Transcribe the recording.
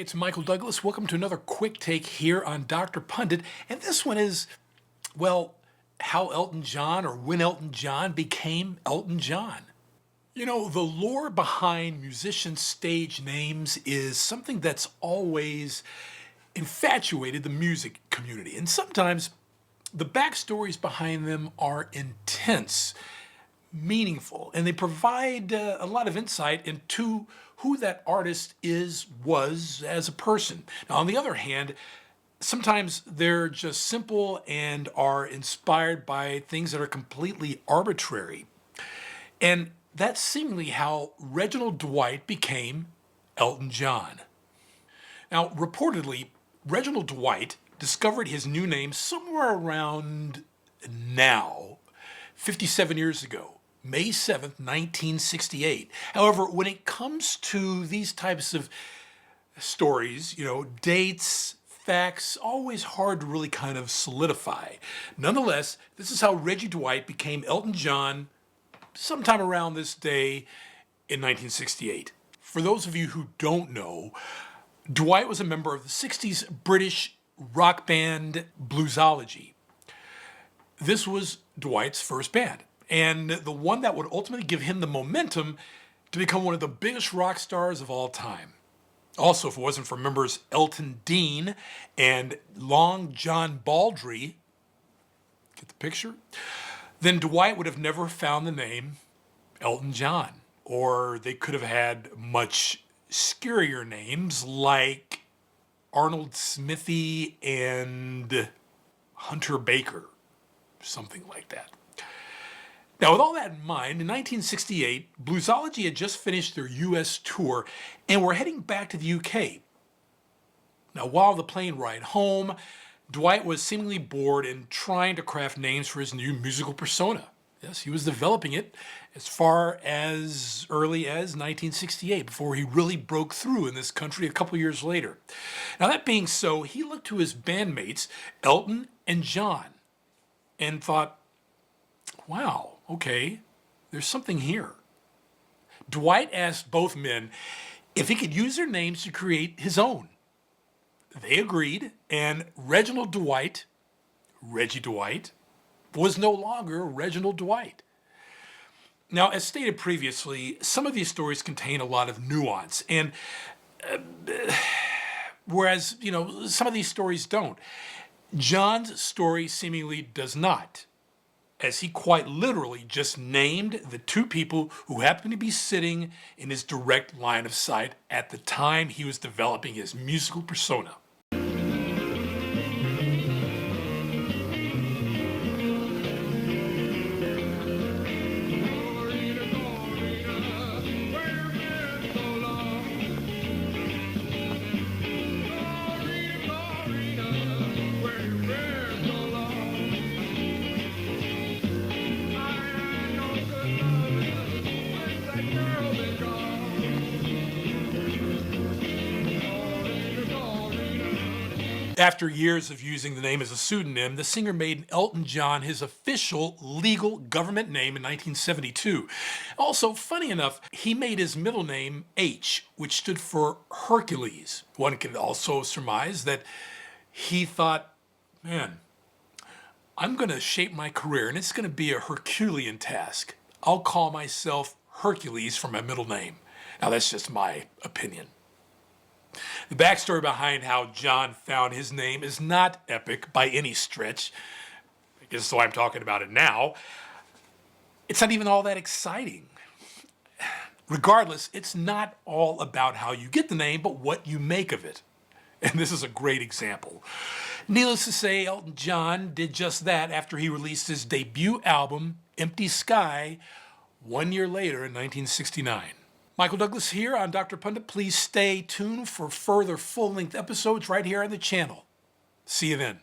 it's Michael Douglas. Welcome to another quick take here on Dr. Pundit. And this one is, well, how Elton John or when Elton John became Elton John. You know, the lore behind musicians' stage names is something that's always infatuated the music community. And sometimes the backstories behind them are intense, meaningful, and they provide a lot of insight into who that artist was as a person. Now, on the other hand, sometimes they're just simple and are inspired by things that are completely arbitrary. And that's seemingly how Reginald Dwight became Elton John. Now, reportedly, Reginald Dwight discovered his new name somewhere around now, 57 years ago. May 7th, 1968. However, when it comes to these types of stories, dates, facts, always hard to really kind of solidify. Nonetheless, this is how Reggie Dwight became Elton John sometime around this day in 1968. For those of you who don't know, Dwight was a member of the 60s British rock band Bluesology. This was Dwight's first band, and the one that would ultimately give him the momentum to become one of the biggest rock stars of all time. Also, if it wasn't for members Elton Dean and Long John Baldry, get the picture, then Dwight would have never found the name Elton John, or they could have had much scarier names like Arnold Smithy and Hunter Baker, something like that. Now, with all that in mind, in 1968, Bluesology had just finished their U.S. tour and were heading back to the U.K. Now, while the plane ride home, Dwight was seemingly bored and trying to craft names for his new musical persona. Yes, he was developing it as far as early as 1968, before he really broke through in this country a couple years later. Now, that being so, he looked to his bandmates, Elton and John, and thought, wow, okay, there's something here. Dwight asked both men if he could use their names to create his own. They agreed, and Reginald Dwight, Reggie Dwight, was no longer Reginald Dwight. Now, as stated previously, some of these stories contain a lot of nuance, and whereas, some of these stories don't. John's story seemingly does not, as he quite literally just named the two people who happened to be sitting in his direct line of sight at the time he was developing his musical persona. After years of using the name as a pseudonym, the singer made Elton John his official legal government name in 1972. Also, funny enough, he made his middle name H, which stood for Hercules. One can also surmise that he thought, man, I'm going to shape my career, and it's going to be a Herculean task. I'll call myself Hercules for my middle name. Now, that's just my opinion. The backstory behind how John found his name is not epic by any stretch. I guess that's why I'm talking about it now. It's not even all that exciting. Regardless, it's not all about how you get the name, but what you make of it. And this is a great example. Needless to say, Elton John did just that after he released his debut album, Empty Sky, 1 year later in 1969. Michael Douglas here on Dr. Pundit. Please stay tuned for further full-length episodes right here on the channel. See you then.